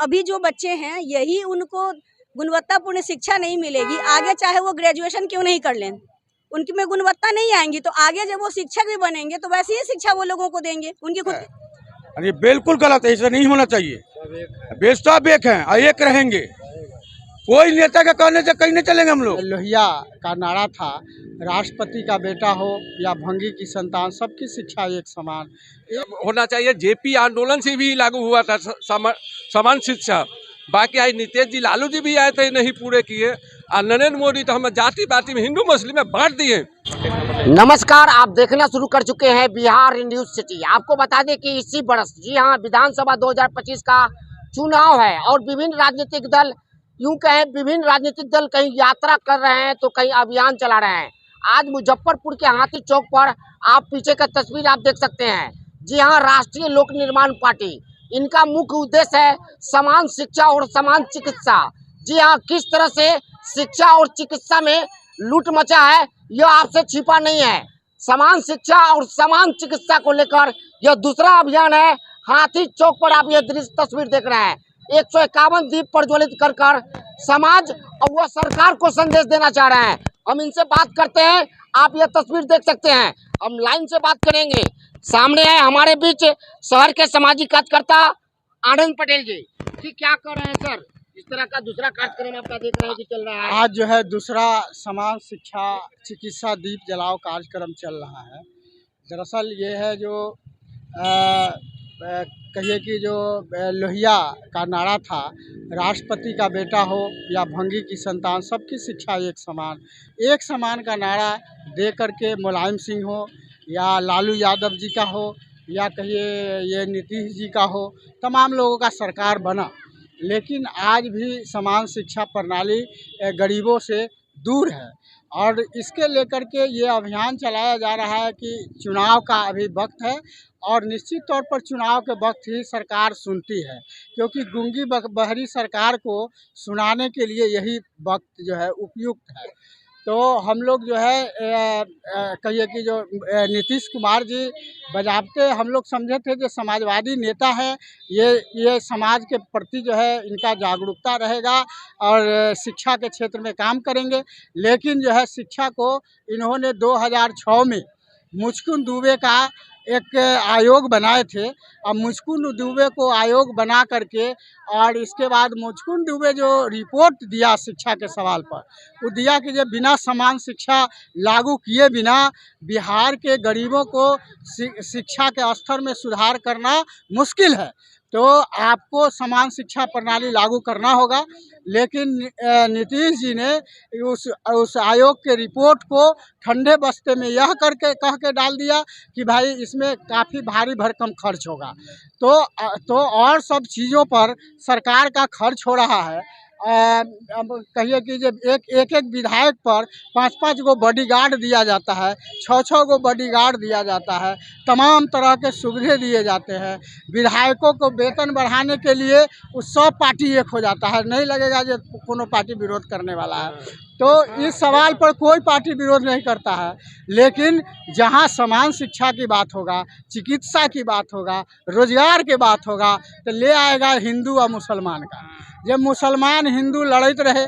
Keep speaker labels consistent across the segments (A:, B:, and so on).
A: अभी जो बच्चे हैं यही उनको गुणवत्तापूर्ण शिक्षा नहीं मिलेगी, आगे चाहे वो ग्रेजुएशन क्यों नहीं कर लें, उनकी में गुणवत्ता नहीं आएंगी तो आगे जब वो शिक्षक भी बनेंगे तो वैसी ही शिक्षा वो लोगों को देंगे उनकी खुद।
B: ये बिल्कुल गलत है, ऐसा नहीं होना चाहिए। सब एक हैं और एक रहेंगे, कोई नेता के कहने से कहीं नहीं चलेंगे हम लोग।
C: लोहिया का नारा था, राष्ट्रपति का बेटा हो या भंगी की संतान, सबकी शिक्षा एक समान
D: होना चाहिए। जेपी आंदोलन से भी लागू हुआ था समान शिक्षा। बाकी आज नीतीश जी, लालू जी भी आए थे, नहीं पूरे किए। और नरेंद्र मोदी तो हमें जाति पाति में हिंदू मुस्लिम में बांट दिए।
E: नमस्कार, आप देखना शुरू कर चुके हैं बिहार न्यूज सिटी। आपको बता दें कि इसी बरस, जी हाँ, विधानसभा 2025 का चुनाव है और विभिन्न राजनीतिक दल, यूं कहें विभिन्न राजनीतिक दल कहीं यात्रा कर रहे हैं तो कहीं अभियान चला रहे हैं। आज मुजफ्फरपुर के हाथी चौक पर आप पीछे का तस्वीर आप देख सकते हैं। जी हाँ, राष्ट्रीय लोक निर्माण पार्टी, इनका मुख्य उद्देश्य है समान शिक्षा और समान चिकित्सा। जी हाँ, किस तरह से शिक्षा और चिकित्सा में लूट मचा है यह आपसे छिपा नहीं है। समान शिक्षा और समान चिकित्सा को लेकर यह दूसरा अभियान है। हाथी चौक पर आप यह दृश्य तस्वीर देख रहे हैं। 151 दीप प्रज्वलित कर समाज और वह सरकार को संदेश देना चाह रहे हैं। हम इनसे बात करते हैं, आप यह तस्वीर देख सकते हैं। हम लाइन से बात करेंगे। सामने है हमारे बीच शहर के सामाजिक कार्यकर्ता आनंद पटेल जी। क्या कर रहे हैं सर, इस तरह का दूसरा कार्यक्रम आपका देख रहे हैं कि चल रहा है?
C: आज जो है दूसरा समान शिक्षा चिकित्सा दीप जलाओ कार्यक्रम चल रहा है। दरअसल ये है जो कहिए कि जो लोहिया का नारा था, राष्ट्रपति का बेटा हो या भंगी की संतान, सबकी शिक्षा एक समान का नारा दे करके मुलायम सिंह हो या लालू यादव जी का हो या कहिए ये नीतीश जी का हो, तमाम लोगों का सरकार बना, लेकिन आज भी समान शिक्षा प्रणाली गरीबों से दूर है। और इसके लेकर के ये अभियान चलाया जा रहा है कि चुनाव का अभी वक्त है और निश्चित तौर पर चुनाव के वक्त ही सरकार सुनती है, क्योंकि गूंगी बहरी सरकार को सुनाने के लिए यही वक्त जो है उपयुक्त है। तो हम लोग जो है कहिए कि जो नीतीश कुमार जी बजाबते हम लोग समझे थे कि समाजवादी नेता है, ये समाज के प्रति जो है इनका जागरूकता रहेगा और शिक्षा के क्षेत्र में काम करेंगे। लेकिन जो है शिक्षा को इन्होंने 2006 में मुचकुंद दुबे का एक आयोग बनाए थे। अब मुचकुंद दुबे को आयोग बना करके और इसके बाद मुचकुंद दुबे जो रिपोर्ट दिया शिक्षा के सवाल पर, वो दिया कि जब बिना समान शिक्षा लागू किए बिना बिहार के गरीबों को शिक्षा के स्तर में सुधार करना मुश्किल है, तो आपको समान शिक्षा प्रणाली लागू करना होगा। लेकिन नीतीश जी ने उस आयोग के रिपोर्ट को ठंडे बस्ते में यह कह के डाल दिया कि भाई इसमें काफ़ी भारी भरकम खर्च होगा। तो और सब चीज़ों पर सरकार का खर्च हो रहा है। अब कहिए कि जब एक विधायक पर 5-5 गो बॉडीगार्ड दिया जाता है, 6-6 गो बॉडीगार्ड दिया जाता है, तमाम तरह के सुविधे दिए जाते हैं। विधायकों को वेतन बढ़ाने के लिए उस सब पार्टी एक हो जाता है, नहीं लगेगा जो कोनो पार्टी विरोध करने वाला है। तो इस सवाल पर कोई पार्टी विरोध नहीं करता है। लेकिन जहां समान शिक्षा की बात होगा, चिकित्सा की बात होगा, रोजगार की बात होगा, तो ले आएगा हिंदू और मुसलमान का। जब मुसलमान हिंदू लड़ते रहे,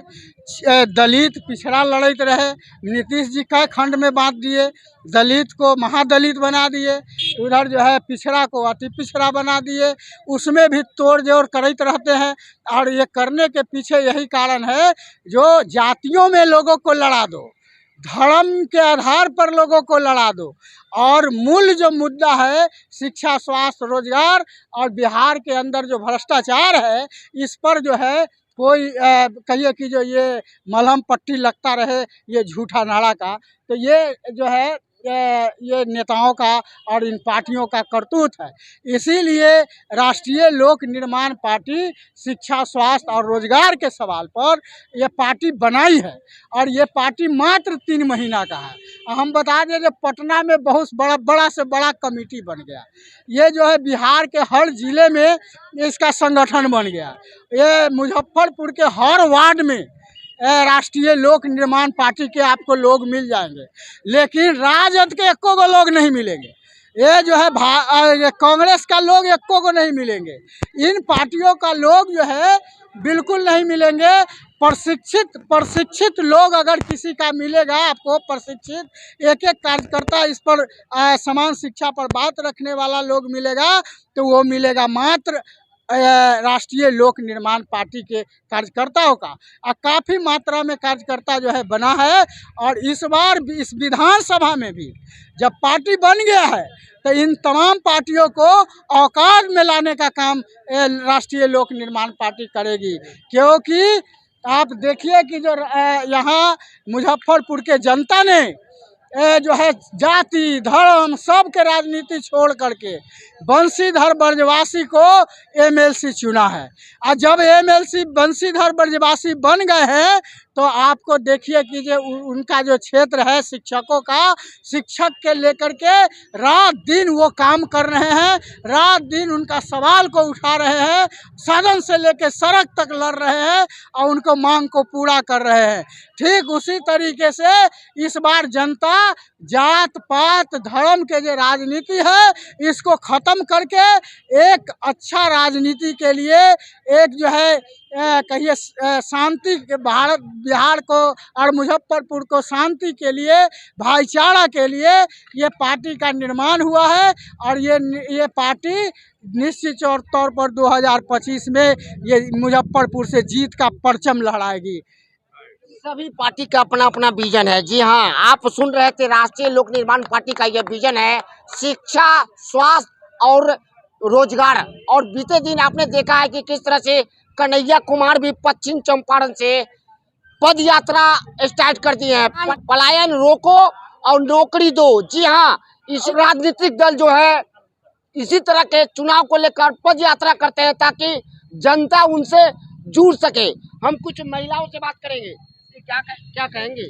C: दलित पिछड़ा लड़ते रहे, नीतीश जी कई खंड में बांट दिए, दलित को महादलित बना दिए, उधर जो है पिछड़ा को अति पिछड़ा बना दिए, उसमें भी तोड़ जोड़ करते रहते हैं। और ये करने के पीछे यही कारण है, जो जातियों में लोगों को लड़ा दो, धर्म के आधार पर लोगों को लड़ा दो, और मूल जो मुद्दा है शिक्षा, स्वास्थ्य, रोजगार और बिहार के अंदर जो भ्रष्टाचार है, इस पर जो है कोई कहिए कि जो ये मलहम पट्टी लगता रहे ये झूठा नारा का, तो ये जो है ये नेताओं का और इन पार्टियों का करतूत है। इसीलिए राष्ट्रीय लोक निर्माण पार्टी शिक्षा, स्वास्थ्य और रोजगार के सवाल पर यह पार्टी बनाई है और ये पार्टी मात्र 3 महीना का है। हम बता दें कि पटना में बहुत बड़ा से बड़ा कमेटी बन गया, ये जो है बिहार के हर जिले में इसका संगठन बन गया, ये मुजफ्फरपुर के हर वार्ड में राष्ट्रीय लोक निर्माण पार्टी के आपको लोग मिल जाएंगे, लेकिन राजद के एको गो लोग नहीं मिलेंगे। ये जो है कांग्रेस का लोग एको को नहीं मिलेंगे। इन पार्टियों का लोग जो है बिल्कुल नहीं मिलेंगे। प्रशिक्षित लोग अगर किसी का मिलेगा आपको, प्रशिक्षित एक एक कार्यकर्ता इस पर समान शिक्षा पर बात रखने वाला लोग मिलेगा, तो वो मिलेगा मात्र राष्ट्रीय लोक निर्माण पार्टी के कार्यकर्ताओं का। और काफ़ी मात्रा में कार्यकर्ता जो है बना है। और इस बार इस विधानसभा में भी जब पार्टी बन गया है तो इन तमाम पार्टियों को औकात में लाने का काम राष्ट्रीय लोक निर्माण पार्टी करेगी। क्योंकि आप देखिए कि जो यहाँ मुजफ्फरपुर के जनता ने जो है जाति धर्म सब के राजनीति छोड़ करके बंशीधर ब्रजवासी को एमएलसी चुना है। और जब एमएलसी बंशीधर ब्रजवासी बन गए हैं तो आपको देखिए कि जो उनका जो क्षेत्र है शिक्षकों का, शिक्षक के लेकर के रात दिन वो काम कर रहे हैं, रात दिन उनका सवाल को उठा रहे हैं, सदन से लेकर सड़क तक लड़ रहे हैं और उनको मांग को पूरा कर रहे हैं। ठीक उसी तरीके से इस बार जनता जात पात धर्म के जो राजनीति है इसको ख़त्म करके एक अच्छा राजनीति के लिए, एक जो है कहिए शांति के बिहार को और मुजफ्फरपुर को शांति के लिए, भाईचारा के लिए ये पार्टी का निर्माण हुआ है। और ये पार्टी निश्चित तौर पर 2025 में ये मुजफ्फरपुर से जीत का परचम लहराएगी।
E: सभी पार्टी का अपना अपना विजन है। जी हाँ, आप सुन रहे थे, राष्ट्रीय लोक निर्माण पार्टी का यह विजन है शिक्षा, स्वास्थ्य और रोजगार। और बीते दिन आपने देखा है कि किस तरह से कन्हैया कुमार भी पश्चिम चंपारण से पद यात्रा स्टार्ट कर दी है। पलायन रोको और नौकरी दो। जी हाँ, इस राजनीतिक दल जो है इसी तरह के चुनाव को लेकर पद यात्रा करते हैं ताकि जनता उनसे जुड़ सके। हम कुछ महिलाओं से बात करेंगे, क्या कहेंगे?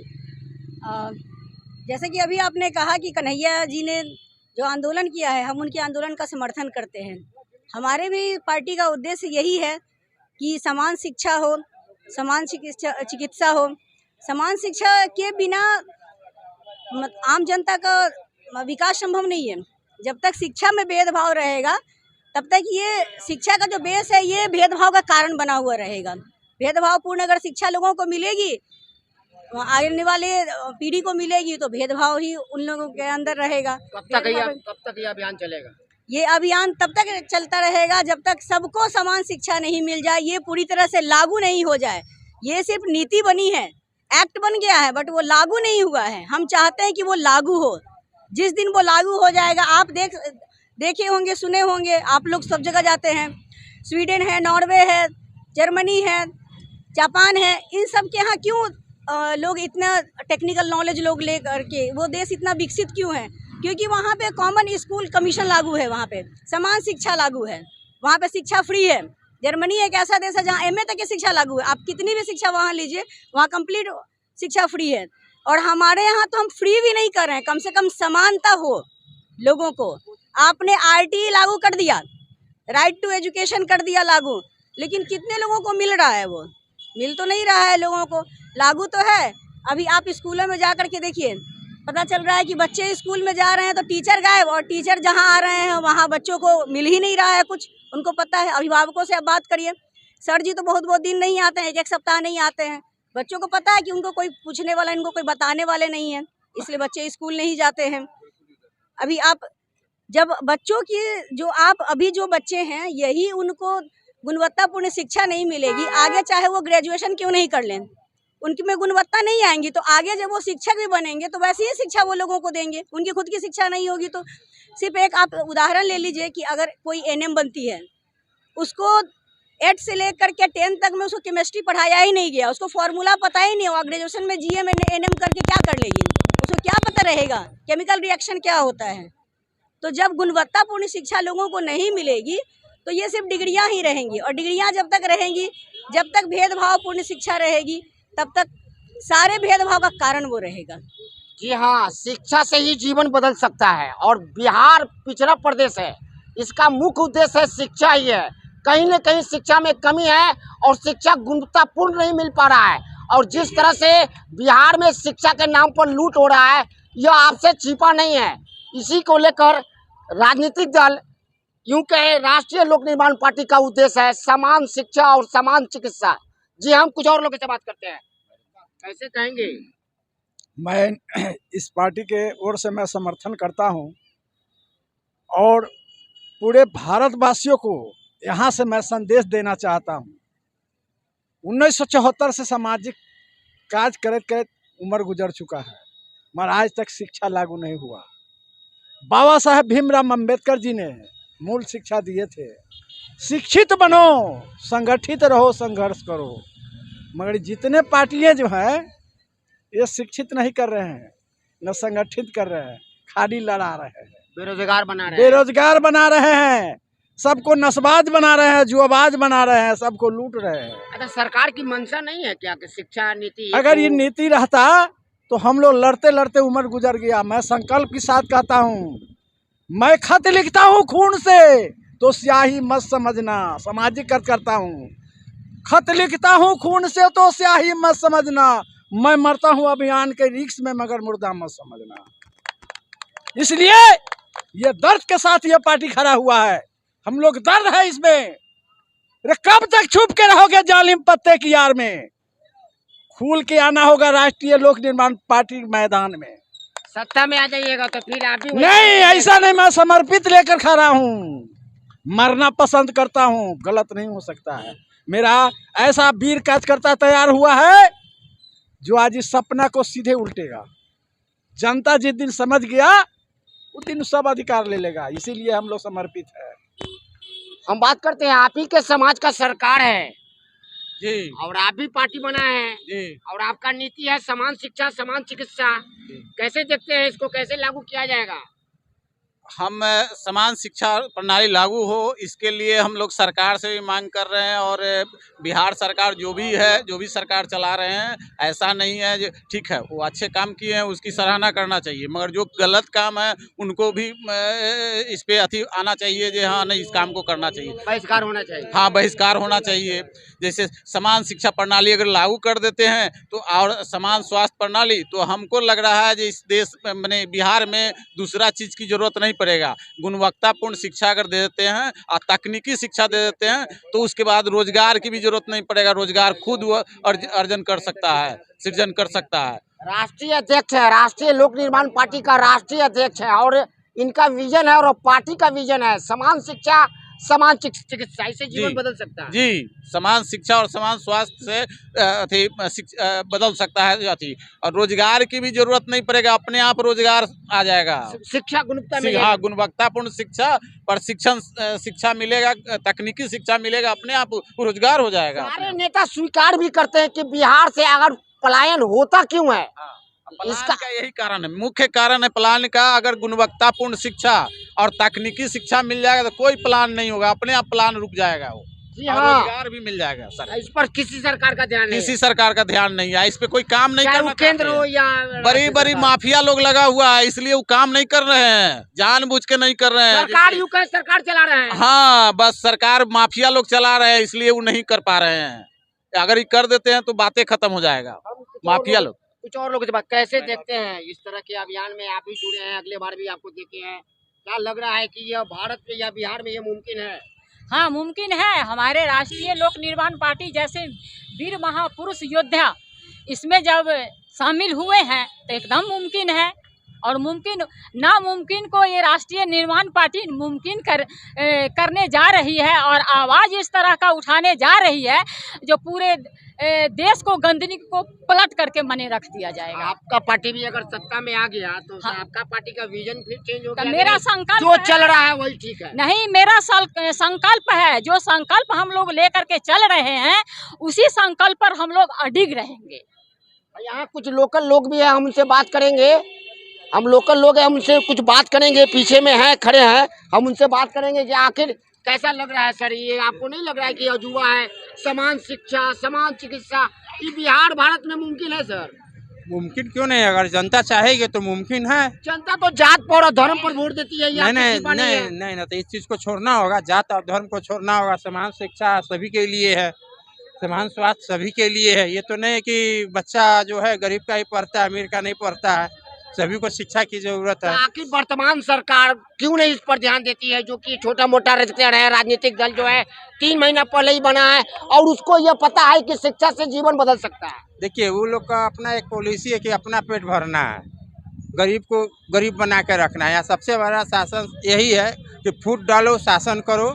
A: जैसे कि अभी आपने कहा कि कन्हैया जी ने जो आंदोलन किया है, हम उनके आंदोलन का समर्थन करते हैं। हमारे भी पार्टी का उद्देश्य यही है कि समान शिक्षा हो, समान चिकित्सा हो। समान शिक्षा के बिना आम जनता का विकास संभव नहीं है। जब तक शिक्षा में भेदभाव रहेगा तब तक ये शिक्षा का जो बेस है ये भेदभाव का कारण बना हुआ रहेगा। भेदभावपूर्ण अगर शिक्षा लोगों को मिलेगी, आने वाले पीढ़ी को मिलेगी, तो भेदभाव ही उन लोगों के अंदर रहेगा।
E: कब तक ये अभियान चलेगा?
A: ये अभियान तब तक चलता रहेगा जब तक सबको समान शिक्षा नहीं मिल जाए, ये पूरी तरह से लागू नहीं हो जाए। ये सिर्फ नीति बनी है, एक्ट बन गया है, बट वो लागू नहीं हुआ है। हम चाहते हैं कि वो लागू हो। जिस दिन वो लागू हो जाएगा, आप देखे होंगे, सुने होंगे, आप लोग सब जगह जाते हैं, स्वीडन है, नॉर्वे है, जर्मनी है, जापान है, इन सब के यहाँ क्यों लोग इतना टेक्निकल नॉलेज लोग ले करके वो देश इतना विकसित क्यों है? क्योंकि वहाँ पे कॉमन स्कूल कमीशन लागू है, वहाँ पे समान शिक्षा लागू है, वहाँ पे शिक्षा फ्री है। जर्मनी एक ऐसा देश है जहाँ एमए तक की शिक्षा लागू है। आप कितनी भी शिक्षा वहाँ लीजिए, वहाँ कंप्लीट शिक्षा फ्री है। और हमारे यहाँ तो हम फ्री भी नहीं कर रहे हैं, कम से कम समानता हो लोगों को। आपने आरटीई लागू कर दिया, राइट टू एजुकेशन कर दिया लागू, लेकिन कितने लोगों को मिल रहा है? वो मिल तो नहीं रहा है लोगों को। लागू तो है, अभी आप स्कूलों में जा कर के देखिए, पता चल रहा है कि बच्चे स्कूल में जा रहे हैं तो टीचर गायब, और टीचर जहां आ रहे हैं वहां बच्चों को मिल ही नहीं रहा है कुछ। उनको पता है, अभिभावकों से आप बात करिए, सर जी तो बहुत दिन नहीं आते हैं, एक सप्ताह नहीं आते हैं। बच्चों को पता है कि उनको कोई पूछने वाला, इनको कोई बताने वाले नहीं है, इसलिए बच्चे स्कूल नहीं जाते हैं। अभी आप जब बच्चों की अभी जो बच्चे हैं, यही उनको गुणवत्तापूर्ण शिक्षा नहीं मिलेगी, आगे चाहे वो ग्रेजुएशन क्यों नहीं कर लें, उनकी में गुणवत्ता नहीं आएंगी, तो आगे जब वो शिक्षक भी बनेंगे तो वैसे ही शिक्षा वो लोगों को देंगे। उनकी खुद की शिक्षा नहीं होगी तो सिर्फ एक आप उदाहरण ले लीजिए कि अगर कोई एनएम बनती है, उसको 8 से लेकर के 10 तक में उसको केमिस्ट्री पढ़ाया ही नहीं गया, उसको फॉर्मूला पता ही नहीं हुआ, ग्रेजुएशन में जीए में एनएम करके क्या कर लेगी? उसको क्या पता रहेगा केमिकल रिएक्शन क्या होता है? तो जब गुणवत्तापूर्ण शिक्षा लोगों को नहीं मिलेगी तो ये सिर्फ डिग्रियां ही रहेंगी, और डिग्रियां जब तक रहेंगी, जब तक भेदभावपूर्ण शिक्षा रहेगी, तब तक सारे भेदभाव का कारण वो रहेगा।
E: जी हाँ, शिक्षा से ही जीवन बदल सकता है, और बिहार पिछड़ा प्रदेश है, इसका मुख्य उद्देश्य है शिक्षा ही है। कहीं न कहीं शिक्षा में कमी है और शिक्षा गुणवत्तापूर्ण नहीं मिल पा रहा है, और जिस तरह से बिहार में शिक्षा के नाम पर लूट हो रहा है, यह आपसे छिपा नहीं है। इसी को लेकर राजनीतिक दल यूं कहे राष्ट्रीय लोक निर्माण पार्टी का उद्देश्य है समान शिक्षा और समान चिकित्सा। जी हम कुछ और लोगों से बात करते हैं, कैसे कहेंगे?
F: मैं इस पार्टी के ओर से मैं समर्थन करता हूं और पूरे भारतवासियों को यहाँ से मैं संदेश देना चाहता हूं। 1974 से सामाजिक काज करते उम्र गुजर चुका है, मगर आज तक शिक्षा लागू नहीं हुआ। बाबा साहेब भीमराव अम्बेडकर जी ने मूल शिक्षा दिए थे, शिक्षित बनो, संगठित रहो, संघर्ष करो। मगर जितने पार्टियां जो हैं ये शिक्षित नहीं कर रहे हैं, न संगठित कर रहे हैं, खाली लड़ा रहे हैं,
E: बेरोजगार बना रहे हैं,
F: बेरोजगार बना रहे हैं, सबको नस्बाज बना रहे हैं, जुआबाज बना रहे हैं, सबको लूट रहे हैं।
E: अच्छा, सरकार की मंशा नहीं है क्या कि शिक्षा नीति?
F: अगर ये नीति रहता तो हम लोग लड़ते लड़ते उम्र गुजर गया। मैं संकल्प के साथ कहता हूँ, मैं खत लिखता हूँ खून से तो स्याही मत समझना, सामाजिक करता हूँ। खत लिखता हूँ खून से तो स्याही मत समझना, मैं मरता हूँ अभियान के रिक्स में मगर मुर्दा मत समझना। इसलिए ये दर्द के साथ ये पार्टी खड़ा हुआ है, हम लोग दर्द है इसमें। अरे कब तक छुप के रहोगे जालिम पत्ते की यार में? खुल के आना होगा राष्ट्रीय लोक निर्माण पार्टी मैदान में।
E: सत्ता में आ जाइएगा तो फिर आप भी
F: नहीं, ऐसा नहीं, मैं समर्पित लेकर खड़ा हूँ, मरना पसंद करता हूँ, गलत नहीं हो सकता है। मेरा ऐसा वीर कार्यकर्ता तैयार हुआ है जो आज इस सपना को सीधे उल्टेगा। जनता जिस दिन समझ गया उस दिन सब अधिकार ले लेगा, इसीलिए हम लोग समर्पित है।
E: हम बात करते हैं, आप ही के समाज का सरकार है
B: जी
E: और आप भी पार्टी बना है
B: जी।
E: और आपका नीति है समान शिक्षा समान चिकित्सा। कैसे देखते हैं इसको, कैसे लागू किया जाएगा?
G: हम समान शिक्षा प्रणाली लागू हो इसके लिए हम लोग सरकार से भी मांग कर रहे हैं। और बिहार सरकार जो भी सरकार चला रहे हैं, ऐसा नहीं है जो ठीक है, वो अच्छे काम किए हैं, उसकी सराहना करना चाहिए, मगर जो गलत काम है उनको भी इस पे अति आना चाहिए जो हाँ नहीं, इस काम को करना चाहिए,
E: बहिष्कार होना चाहिए।
G: हाँ बहिष्कार होना चाहिए। जैसे समान शिक्षा प्रणाली अगर लागू कर देते हैं तो और समान स्वास्थ्य प्रणाली, तो हमको लग रहा है कि इस देश में बिहार में दूसरा चीज़ की जरूरत नहीं पड़ेगा। गुणवत्तापूर्ण शिक्षा अगर दे देते हैं और तकनीकी शिक्षा दे देते हैं तो उसके बाद रोजगार की भी जरूरत नहीं पड़ेगा, रोजगार खुद वो अर्जन कर सकता है, सृजन कर सकता है।
E: राष्ट्रीय अध्यक्ष है, राष्ट्रीय लोक निर्माण पार्टी का राष्ट्रीय अध्यक्ष है और इनका विजन है और पार्टी का विजन है समान शिक्षा समान चिकित्सा, इससे जीवन बदल सकता है।
G: जी, समान शिक्षा और समान स्वास्थ्य से बदल सकता है अथी, और रोजगार की भी जरूरत नहीं पड़ेगा, अपने आप रोजगार आ जाएगा।
E: शिक्षा गुणवत्ता
G: हाँ, गुणवत्तापूर्ण शिक्षा, प्रशिक्षण शिक्षा मिलेगा, तकनीकी शिक्षा मिलेगा, अपने आप रोजगार हो जाएगा।
E: सारे नेता स्वीकार भी करते हैं कि बिहार से अगर पलायन होता क्यों है,
G: इसका यही कारण है, मुख्य कारण है पलायन का। अगर गुणवत्तापूर्ण शिक्षा और तकनीकी शिक्षा मिल जाएगा तो कोई प्लान नहीं होगा, अपने आप प्लान रुक जाएगा वो।
E: जी
G: और
E: हाँ,
G: रोजगार भी मिल जाएगा सर।
E: इस पर किसी सरकार का ध्यान नहीं,
G: किसी सरकार का ध्यान नहीं है, इस पे कोई काम नहीं करना,
E: केंद्र हो या
G: बड़ी बड़ी माफिया लोग लगा हुआ है, इसलिए वो काम नहीं कर रहे हैं, जानबूझ के नहीं कर रहे हैं।
E: सरकार यूं कहे सरकार चला रहे हैं।
G: हाँ, बस सरकार माफिया लोग चला रहे हैं, इसलिए वो नहीं कर पा रहे हैं। अगर ये कर देते हैं तो बातें खत्म हो जाएगा। माफिया लोग
E: कुछ और लोगों से बात, कैसे देखते हैं इस तरह के अभियान में आप भी जुड़े हैं, अगले बार भी आपको देखे हैं, क्या लग रहा है कि यह भारत में या बिहार में यह मुमकिन है?
H: हाँ, मुमकिन है। हमारे राष्ट्रीय लोक निर्माण पार्टी जैसे वीर महापुरुष योद्धा इसमें जब शामिल हुए हैं तो एकदम मुमकिन है। और मुमकिन नामुमकिन को ये राष्ट्रीय निर्माण पार्टी मुमकिन करने जा रही है और आवाज़ इस तरह का उठाने जा रही है जो पूरे देश को गंदगी को पलट करके मने रख दिया जाएगा।
E: आपका पार्टी भी अगर सत्ता में आ गया तो हाँ, आपका पार्टी का विजन फिर चेंज हो गया?
H: मेरा संकल्प
E: जो चल रहा है वही ठीक है?
H: नहीं, मेरा संकल्प है, जो संकल्प हम लोग लेकर के चल रहे हैं उसी संकल्प पर हम लोग अडिग रहेंगे।
E: यहाँ कुछ लोकल लोग भी हैं, हम उनसे बात करेंगे। हम लोकल लोग हैं, हम उनसे कुछ बात करेंगे, पीछे में हैं, खड़े हैं, हम उनसे बात करेंगे कि आखिर कैसा लग रहा है सर, ये आपको नहीं लग रहा है कि अजूबा है? समान शिक्षा समान चिकित्सा, ये बिहार भारत में मुमकिन है सर?
I: मुमकिन क्यों नहीं, अगर जनता चाहेगी तो मुमकिन है।
E: जनता तो जात पर और धर्म पर वोट देती है।
I: नहीं, तो इस चीज को छोड़ना होगा, जात और धर्म को छोड़ना होगा। समान शिक्षा सभी के लिए है, समान स्वास्थ्य सभी के लिए है। ये तो नहीं कि बच्चा जो है गरीब का ही पढ़ता है, अमीर का नहीं पढ़ता है। सभी को शिक्षा की जरूरत है।
E: आखिर वर्तमान सरकार क्यों नहीं इस पर ध्यान देती है, जो कि छोटा मोटा रजिस्टर है, राजनीतिक दल जो है 3 महीना पहले ही बना है और उसको यह पता है कि शिक्षा से जीवन बदल सकता है।
I: देखिए वो लोग का अपना एक पॉलिसी है कि अपना पेट भरना है, गरीब को गरीब बना के रखना है। यहाँ सबसे बड़ा शासन यही है कि फूट डालो, शासन करो,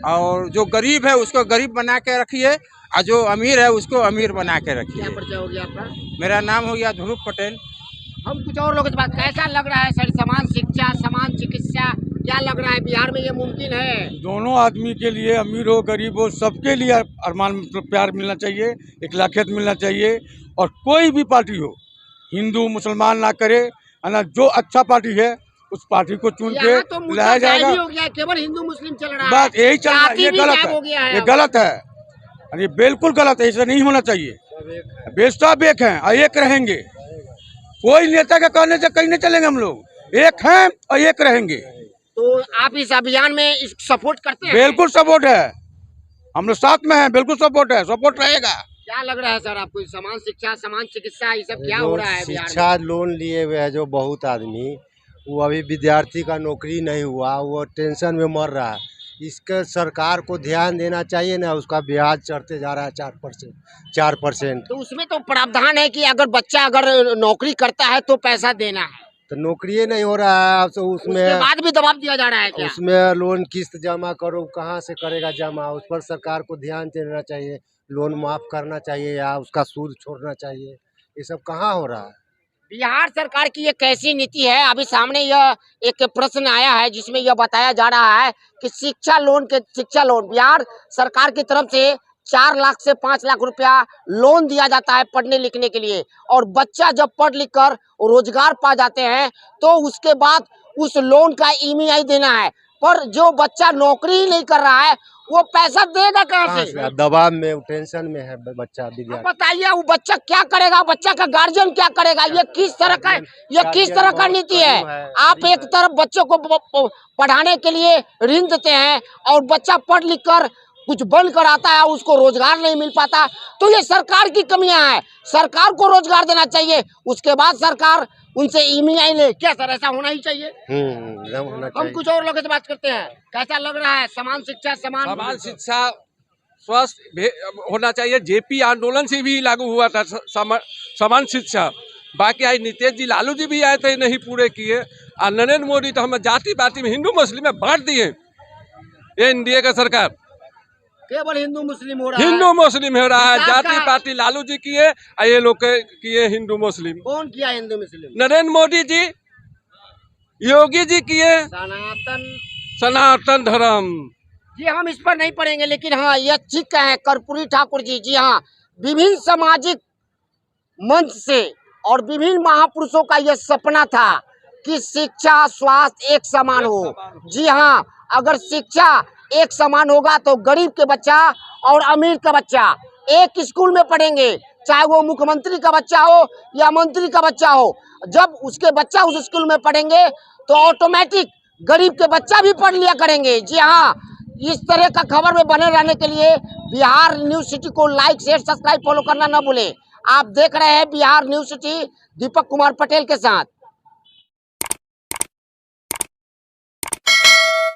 I: और जो गरीब है उसको गरीब बना के रखिए और जो अमीर है उसको अमीर बना के रखिए।
E: क्या परिचय हो गया आपका?
I: मेरा नाम हो गया ध्रुव पटेल।
E: हम कुछ और लोगों से बात, कैसा लग रहा है सर, समान शिक्षा समान चिकित्सा, क्या लग रहा है बिहार में ये मुमकिन है?
B: दोनों आदमी के लिए, अमीर हो गरीब हो, सबके लिए अरमान मतलब प्यार मिलना चाहिए, इखलाकियत मिलना चाहिए। और कोई भी पार्टी हो, हिंदू मुसलमान ना करे, है ना, जो अच्छा पार्टी है उस पार्टी को चुन के
E: यहाँ तो मुद्दा
B: लाया जाएगा।
E: गायब ही हो गया है, केवल हिंदू मुस्लिम चल रहा है,
B: बात यही चल रहा है,
E: जाति
B: ये
E: भी
B: गलत
E: गायब हो गया
B: है,
E: है
B: ये
E: अब।
B: गलत है, और ये बिल्कुल गलत है, ऐसा नहीं होना चाहिए। बेश सब एक हैं और एक रहेंगे, कोई नेता के कहने से कहीं नहीं चलेंगे, हम लोग एक हैं और एक रहेंगे।
E: तो आप इस अभियान में सपोर्ट करते हैं?
B: बिल्कुल सपोर्ट है, हम लोग साथ में हैं, बिल्कुल सपोर्ट है, सपोर्ट रहेगा।
E: क्या लग रहा है सर आपको, समान शिक्षा समान चिकित्सा ये सब क्या
J: जो
E: हो रहा है बिहार में?
J: शिक्षा लोन लिए हुए है जो बहुत आदमी, वो अभी विद्यार्थी का नौकरी नहीं हुआ, वो टेंशन में मर रहा है। इसके सरकार को ध्यान देना चाहिए ना, उसका ब्याज चढ़ते जा रहा है 4%।
E: तो उसमें तो प्रावधान है कि अगर बच्चा अगर नौकरी करता है तो पैसा देना है,
J: तो नौकरी नहीं हो रहा है, अब तो
E: उसके
J: उसमें
E: बाद भी दबाव दिया जा रहा है क्या?
J: उसमें लोन किस्त जमा करो, कहाँ से करेगा जमा, उस पर सरकार को ध्यान देना चाहिए, लोन माफ करना चाहिए या उसका सूद छोड़ना चाहिए। ये सब कहाँ हो रहा है?
E: बिहार सरकार की ये कैसी नीति है? अभी सामने यह एक प्रश्न आया है जिसमें यह बताया जा रहा है कि शिक्षा लोन बिहार सरकार की तरफ से 4 लाख से 5 लाख रुपया लोन दिया जाता है पढ़ने लिखने के लिए, और बच्चा जब पढ़ लिख कर रोजगार पा जाते हैं तो उसके बाद उस लोन का EMI देना है। पर जो बच्चा नौकरी ही नहीं कर रहा है वो पैसा देगा कहाँ से?
J: दबाव में, टेंशन में है बच्चा,
E: अब
J: विद्यार्थी।
E: बताइए वो बच्चा क्या करेगा, बच्चा का गार्जियन क्या करेगा? ये किस तरह का नीति है? आप एक तरफ बच्चों को पढ़ाने के लिए ऋण देते हैं और बच्चा पढ़ लिख कर कुछ बन कर आता है, उसको रोजगार नहीं मिल पाता, तो ये सरकार की कमियां हैं। सरकार को रोजगार देना चाहिए, उसके बाद सरकार उनसे EMI ले। क्या सर ऐसा होना ही चाहिए?
J: होना
E: हम
J: चाहिए।
E: कुछ और लोगों से बात करते हैं, कैसा लग रहा है समान शिक्षा
D: समान शिक्षा स्वस्थ होना चाहिए। JP आंदोलन से भी लागू हुआ था समान शिक्षा। बाकी आज नीतीश जी, लालू जी भी आए थे, नहीं पूरे किए। और नरेंद्र मोदी तो हमें जाति पाति में, हिंदू मुस्लिम में बांट दिए। ये NDA का सरकार
E: केवल हिंदू मुस्लिम हो रहा है।
D: हिंदू मुस्लिम हो रहा है।
E: विकास
D: जाति
E: का-
D: पाति लालू जी किए और ये लोग किए हिंदू मुस्लिम।
E: कौन किया हिंदू मुस्लिम?
D: नरेंद्र मोदी जी, योगी जी किए सनातन धर्म।
E: जी हम इस पर नहीं पढ़ेंगे, लेकिन हाँ यह ठीक है कर्पूरी ठाकुर जी। जी हाँ, विभिन्न सामाजिक मंच से और विभिन्न महापुरुषों का यह सपना था कि शिक्षा स्वास्थ्य एक समान हो। जी हाँ, अगर शिक्षा एक समान होगा तो गरीब के बच्चा और अमीर का बच्चा एक स्कूल में पढ़ेंगे, चाहे वो मुख्यमंत्री का बच्चा हो या मंत्री का बच्चा हो। जब उसके बच्चा उस स्कूल में पढ़ेंगे तो ऑटोमेटिक गरीब के बच्चा भी पढ़ लिया करेंगे। जी हाँ, इस तरह का खबर में बने रहने के लिए बिहार न्यूज सिटी को लाइक शेयर सब्सक्राइब फॉलो करना न भूलें। आप देख रहे हैं बिहार न्यूज सिटी, दीपक कुमार पटेल के साथ।